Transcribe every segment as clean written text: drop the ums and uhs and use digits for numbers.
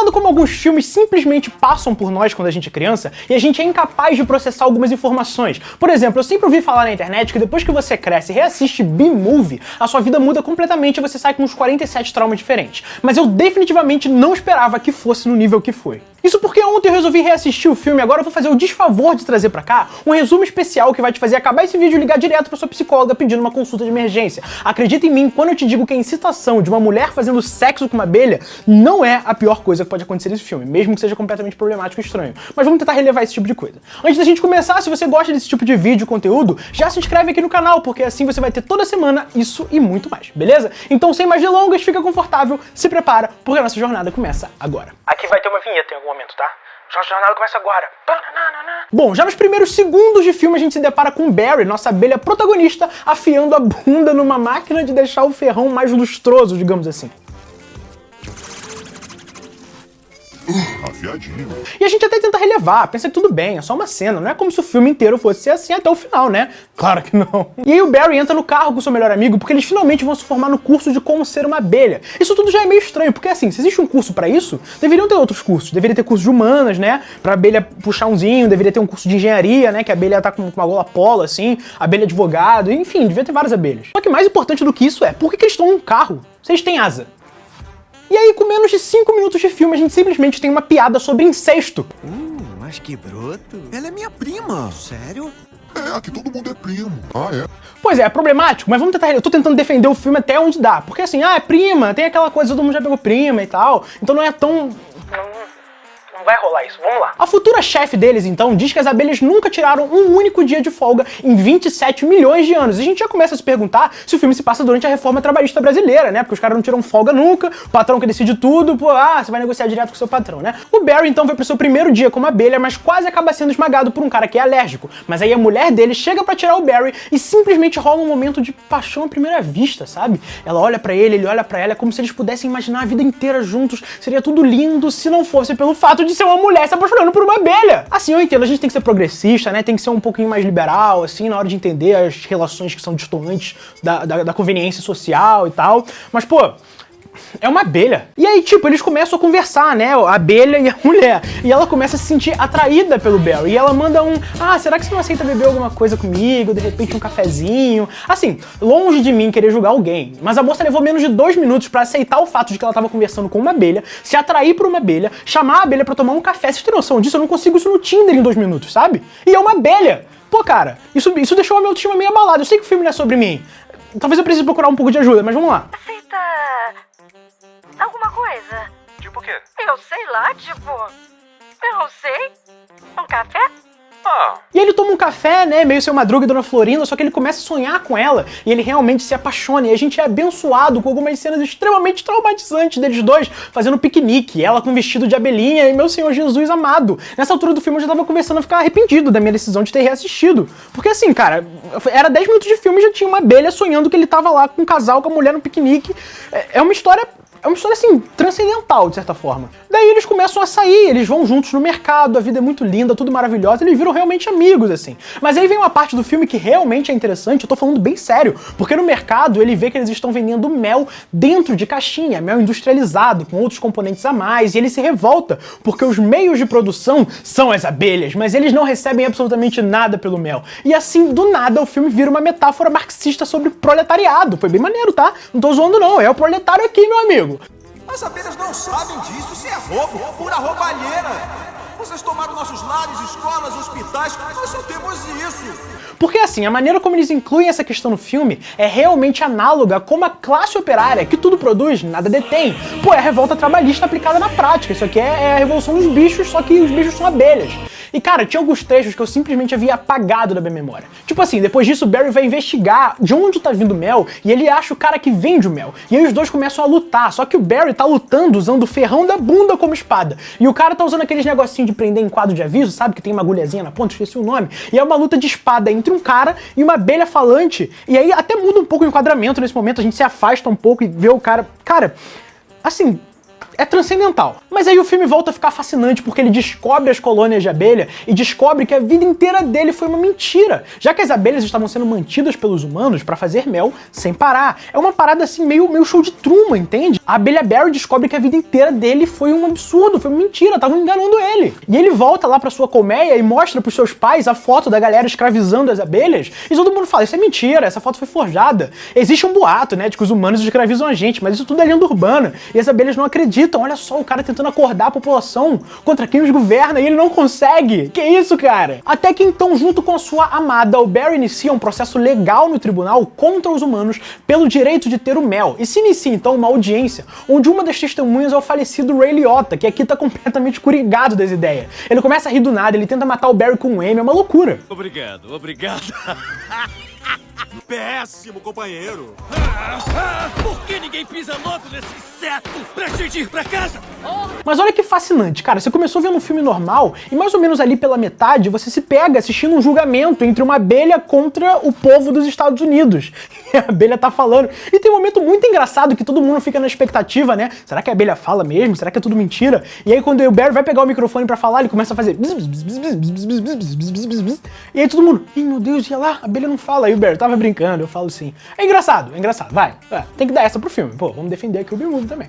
engraçado como alguns filmes simplesmente passam por nós quando a gente é criança e a gente é incapaz de processar algumas informações. Por exemplo, eu sempre ouvi falar na internet que depois que você cresce e reassiste B-Movie, a sua vida muda completamente e você sai com uns 47 traumas diferentes. Mas eu definitivamente não esperava que fosse no nível que foi. Isso porque ontem eu resolvi reassistir o filme e agora eu vou fazer o desfavor de trazer pra cá um resumo especial que vai te fazer acabar esse vídeo e ligar direto pra sua psicóloga pedindo uma consulta de emergência. Acredita em mim quando eu te digo que a incitação de uma mulher fazendo sexo com uma abelha não é a pior coisa que pode acontecer nesse filme, mesmo que seja completamente problemático e estranho. Mas vamos tentar relevar esse tipo de coisa. Antes da gente começar, se você gosta desse tipo de vídeo e conteúdo, já se inscreve aqui no canal, porque assim você vai ter toda semana isso e muito mais, beleza? Então, sem mais delongas, fica confortável, se prepara, porque a nossa jornada começa agora. Aqui vai ter uma vinheta em algum momento, tá? A jornada começa agora. Bom, já nos primeiros segundos de filme a gente se depara com Barry, nossa abelha protagonista, afiando a bunda numa máquina de deixar o ferrão mais lustroso, digamos assim. Afiadinho. E a gente até tenta relevar, pensa que tudo bem, é só uma cena, não é como se o filme inteiro fosse ser assim até o final, né? Claro que não. E aí o Barry entra no carro com o seu melhor amigo porque eles finalmente vão se formar no curso de como ser uma abelha. Isso tudo já é meio estranho, porque assim, se existe um curso pra isso, deveriam ter outros cursos. Deveria ter curso de humanas, né? Pra abelha puxar umzinho, deveria ter um curso de engenharia, né? Que a abelha tá com uma gola polo, assim, abelha advogado, enfim, devia ter várias abelhas. Só que mais importante do que isso é, por que eles estão num carro? Vocês têm asa. E aí, com menos de 5 minutos de filme, a gente simplesmente tem uma piada sobre incesto. Mas que broto. Ela é minha prima. Sério? É, aqui todo mundo é primo. Ah, é? Pois é problemático, mas vamos tentar... Eu tô tentando defender o filme até onde dá. Porque assim, é prima, tem aquela coisa, todo mundo já pegou prima e tal. Então não é tão... Não vai rolar isso, vamos lá. A futura chefe deles, então, diz que as abelhas nunca tiraram um único dia de folga em 27 milhões de anos. E a gente já começa a se perguntar se o filme se passa durante a reforma trabalhista brasileira, né? Porque os caras não tiram folga nunca, o patrão que decide tudo, pô, você vai negociar direto com o seu patrão, né? O Barry, então, vai pro seu primeiro dia como abelha, mas quase acaba sendo esmagado por um cara que é alérgico. Mas aí a mulher dele chega pra tirar o Barry e simplesmente rola um momento de paixão à primeira vista, sabe? Ela olha pra ele olha pra ela, é como se eles pudessem imaginar a vida inteira juntos. Seria tudo lindo se não fosse pelo fato de ser uma mulher se apaixonando por uma abelha. Assim, eu entendo, a gente tem que ser progressista, né? Tem que ser um pouquinho mais liberal, assim, na hora de entender as relações que são distantes da conveniência social e tal. Mas, pô, é uma abelha. E aí, tipo, eles começam a conversar, né? A abelha e a mulher. E ela começa a se sentir atraída pelo Barry. E ela manda será que você não aceita beber alguma coisa comigo? De repente um cafezinho? Assim, longe de mim querer julgar alguém. Mas a moça levou menos de 2 minutos pra aceitar o fato de que ela tava conversando com uma abelha, se atrair por uma abelha, chamar a abelha pra tomar um café. Vocês têm noção disso? Eu não consigo isso no Tinder em 2 minutos, sabe? E é uma abelha. Pô, cara, isso deixou a minha autoestima meio abalada. Eu sei que o filme não é sobre mim. Talvez eu precise procurar um pouco de ajuda, mas vamos lá. Aceita alguma coisa? Tipo o quê? Eu sei lá, tipo... Eu não sei. Um café? E ele toma um café, né, meio Seu Madruga e Dona Florinda, só que ele começa a sonhar com ela e ele realmente se apaixona. E a gente é abençoado com algumas cenas extremamente traumatizantes deles dois fazendo piquenique, ela com vestido de abelhinha e meu Senhor Jesus amado. Nessa altura do filme eu já tava começando a ficar arrependido da minha decisão de ter reassistido. Porque assim, cara, era 10 minutos de filme e já tinha uma abelha sonhando que ele tava lá com um casal, com a mulher no piquenique. É uma história assim, transcendental, de certa forma. Daí eles começam a sair, eles vão juntos no mercado, a vida é muito linda, tudo maravilhoso, eles viram realmente amigos, assim. Mas aí vem uma parte do filme que realmente é interessante, eu tô falando bem sério, porque no mercado ele vê que eles estão vendendo mel dentro de caixinha, mel industrializado, com outros componentes a mais, e ele se revolta, porque os meios de produção são as abelhas, mas eles não recebem absolutamente nada pelo mel. E assim, do nada, o filme vira uma metáfora marxista sobre proletariado. Foi bem maneiro, tá? Não tô zoando não, é o proletário aqui, meu amigo. As abelhas não sabem disso, isso é roubo, pura roubalheira. Vocês tomaram nossos lares, escolas, hospitais, nós só temos isso. Porque assim, a maneira como eles incluem essa questão no filme é realmente análoga a como a classe operária, que tudo produz, nada detém. Pô, é a revolta trabalhista aplicada na prática. Isso aqui é a revolução dos bichos, só que os bichos são abelhas. E cara, tinha alguns trechos que eu simplesmente havia apagado da minha memória. Tipo assim, depois disso o Barry vai investigar de onde tá vindo o mel e ele acha o cara que vende o mel. E aí os dois começam a lutar, só que o Barry tá lutando usando o ferrão da bunda como espada. E o cara tá usando aqueles negocinhos de prender em quadro de aviso, sabe? Que tem uma agulhazinha na ponta, esqueci o nome. E é uma luta de espada entre um cara e uma abelha falante. E aí até muda um pouco o enquadramento nesse momento, a gente se afasta um pouco e vê o cara... Cara, assim... é transcendental. Mas aí o filme volta a ficar fascinante porque ele descobre as colônias de abelha e descobre que a vida inteira dele foi uma mentira, já que as abelhas estavam sendo mantidas pelos humanos pra fazer mel sem parar. É uma parada assim meio show de Truman, entende? A abelha Barry descobre que a vida inteira dele foi um absurdo, foi uma mentira, estavam enganando ele. E ele volta lá pra sua colmeia e mostra pros seus pais a foto da galera escravizando as abelhas e todo mundo fala, isso é mentira, essa foto foi forjada. Existe um boato, né, de que os humanos escravizam a gente, mas isso tudo é lenda urbana e as abelhas não acreditam. Olha só, o cara tentando acordar a população contra quem os governa e ele não consegue. Que isso, cara? Até que então, junto com a sua amada, o Barry inicia um processo legal no tribunal contra os humanos pelo direito de ter o mel. E se inicia então uma audiência onde uma das testemunhas é o falecido Ray Liotta, que aqui tá completamente curigado das ideias. Ele começa a rir do nada, ele tenta matar o Barry com um M, é uma loucura. Obrigado. Péssimo, companheiro. Por que ninguém pisa logo nesse inseto pra gente ir pra casa? Mas olha que fascinante, cara, você começou vendo um filme normal e mais ou menos ali pela metade você se pega assistindo um julgamento entre uma abelha contra o povo dos Estados Unidos. E a abelha tá falando. E tem um momento muito engraçado que todo mundo fica na expectativa, né? Será que a abelha fala mesmo? Será que é tudo mentira? E aí quando o Barry vai pegar o microfone pra falar, ele começa a fazer... E aí todo mundo, ih, meu Deus, ia lá, a abelha não fala. Aí o Barry, tava brincando, eu falo sim. É engraçado, vai. Tem que dar essa pro filme. Pô, vamos defender aqui o B-Movie também.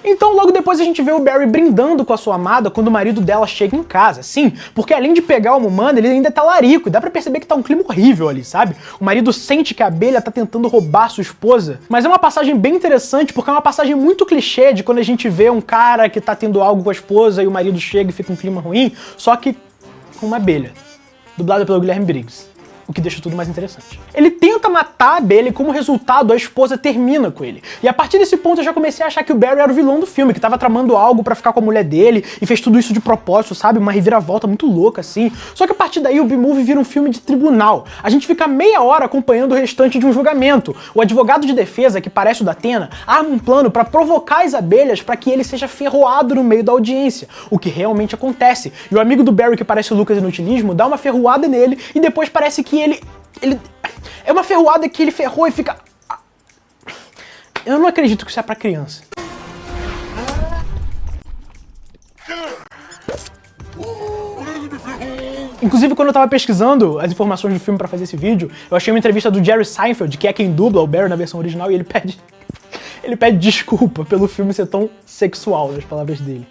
Então logo depois a gente vê o Barry brindando com a sua amada quando o marido dela chega em casa. Sim, porque além de pegar uma humana, ele ainda tá larico e dá pra perceber que tá um clima horrível ali, sabe? O marido sente que a abelha tá tentando roubar sua esposa. Mas é uma passagem bem interessante porque é uma passagem muito clichê de quando a gente vê um cara que tá tendo algo com a esposa e o marido chega e fica um clima ruim, só que com uma abelha, dublada pelo Guilherme Briggs. O que deixa tudo mais interessante. Ele tenta matar a abelha e como resultado a esposa termina com ele. E a partir desse ponto eu já comecei a achar que o Barry era o vilão do filme, que tava tramando algo pra ficar com a mulher dele e fez tudo isso de propósito, sabe? Uma reviravolta muito louca assim. Só que a partir daí o B-Movie vira um filme de tribunal. A gente fica meia hora acompanhando o restante de um julgamento. O advogado de defesa, que parece o da Atena, arma um plano pra provocar as abelhas pra que ele seja ferroado no meio da audiência. O que realmente acontece. E o amigo do Barry, que parece o Lucas Inutilismo, dá uma ferroada nele e depois parece que ele... É uma ferroada que ele ferrou e fica... Eu não acredito que isso é pra criança. Inclusive, quando eu tava pesquisando as informações do filme pra fazer esse vídeo, eu achei uma entrevista do Jerry Seinfeld, que é quem dubla o Barry na versão original, e ele pede desculpa pelo filme ser tão sexual, nas palavras dele.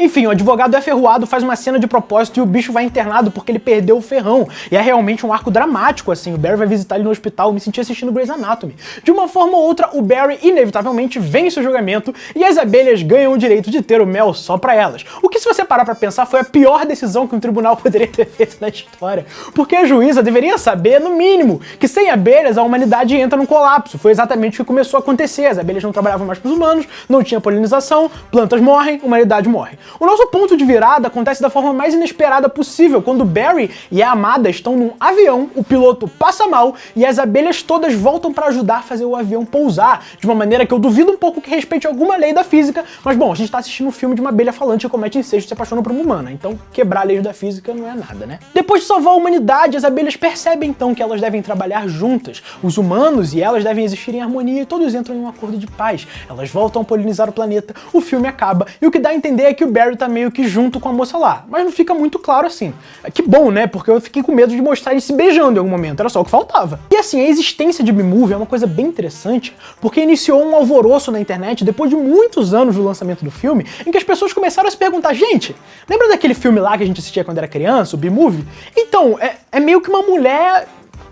Enfim, o advogado é ferroado, faz uma cena de propósito e o bicho vai internado porque ele perdeu o ferrão. E é realmente um arco dramático, assim. O Barry vai visitar ele no hospital, eu me senti assistindo Grey's Anatomy. De uma forma ou outra, o Barry inevitavelmente vence o julgamento e as abelhas ganham o direito de ter o mel só pra elas. O que, se você parar pra pensar, foi a pior decisão que um tribunal poderia ter feito na história. Porque a juíza deveria saber, no mínimo, que sem abelhas a humanidade entra num colapso. Foi exatamente o que começou a acontecer. As abelhas não trabalhavam mais pros humanos, não tinha polinização, plantas morrem, humanidade morre. O nosso ponto de virada acontece da forma mais inesperada possível, quando Barry e a amada estão num avião, o piloto passa mal e as abelhas todas voltam pra ajudar a fazer o avião pousar, de uma maneira que eu duvido um pouco que respeite alguma lei da física, mas bom, a gente tá assistindo um filme de uma abelha falante que comete incesto e se apaixona por uma humana, então quebrar leis da física não é nada, né? Depois de salvar a humanidade, as abelhas percebem então que elas devem trabalhar juntas, os humanos e elas devem existir em harmonia e todos entram em um acordo de paz, elas voltam a polinizar o planeta, o filme acaba e o que dá a entender é que o Barry tá meio que junto com a moça lá, mas não fica muito claro assim. Que bom, né? Porque eu fiquei com medo de mostrar eles se beijando em algum momento, era só o que faltava. E assim, a existência de B-Movie é uma coisa bem interessante, porque iniciou um alvoroço na internet depois de muitos anos do lançamento do filme, em que as pessoas começaram a se perguntar, gente, lembra daquele filme lá que a gente assistia quando era criança, o B-Movie? Então, é meio que uma mulher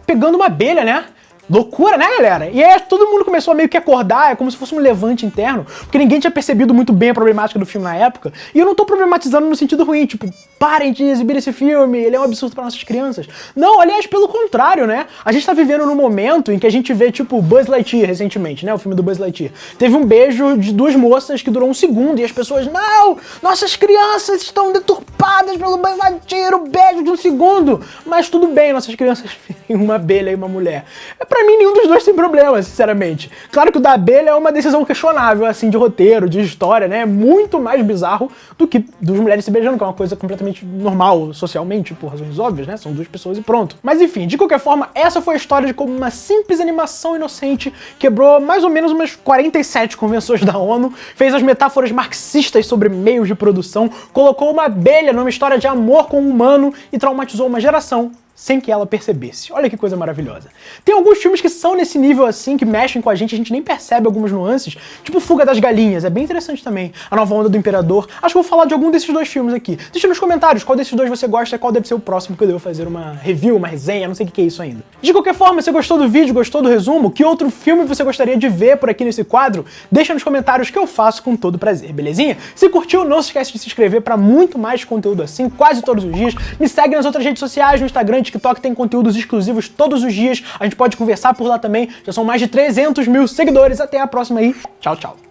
pegando uma abelha, né? Loucura, né, galera? E aí todo mundo começou a meio que acordar, é como se fosse um levante interno, porque ninguém tinha percebido muito bem a problemática do filme na época, e eu não tô problematizando no sentido ruim, tipo, parem de exibir esse filme, ele é um absurdo para nossas crianças. Não, aliás, pelo contrário, né? A gente tá vivendo num momento em que a gente vê, tipo, Buzz Lightyear recentemente, né? O filme do Buzz Lightyear. Teve um beijo de duas moças que durou 1 segundo, e as pessoas, não, nossas crianças estão deturpadas pelo Buzz Lightyear, o beijo de 1 segundo. Mas tudo bem, nossas crianças têm uma abelha e uma mulher. É pra pra mim nenhum dos dois tem problema, sinceramente. Claro que o da abelha é uma decisão questionável, assim, de roteiro, de história, né? É muito mais bizarro do que dos mulheres se beijando, que é uma coisa completamente normal socialmente, por razões óbvias, né? São duas pessoas e pronto. Mas enfim, de qualquer forma, essa foi a história de como uma simples animação inocente quebrou mais ou menos umas 47 convenções da ONU, fez as metáforas marxistas sobre meios de produção, colocou uma abelha numa história de amor com um humano e traumatizou uma geração sem que ela percebesse. Olha que coisa maravilhosa. Tem alguns filmes que são nesse nível assim, que mexem com a gente nem percebe algumas nuances, tipo Fuga das Galinhas, é bem interessante também. A Nova Onda do Imperador. Acho que vou falar de algum desses dois filmes aqui. Deixa nos comentários qual desses dois você gosta e qual deve ser o próximo que eu devo fazer uma review, uma resenha, não sei o que é isso ainda. De qualquer forma, se gostou do vídeo, gostou do resumo, que outro filme você gostaria de ver por aqui nesse quadro, deixa nos comentários que eu faço com todo prazer, belezinha? Se curtiu, não se esquece de se inscrever para muito mais conteúdo assim, quase todos os dias. Me segue nas outras redes sociais, no Instagram, TikTok, tem conteúdos exclusivos todos os dias. A gente pode conversar por lá também. Já são mais de 300 mil seguidores. Até a próxima aí. Tchau, tchau.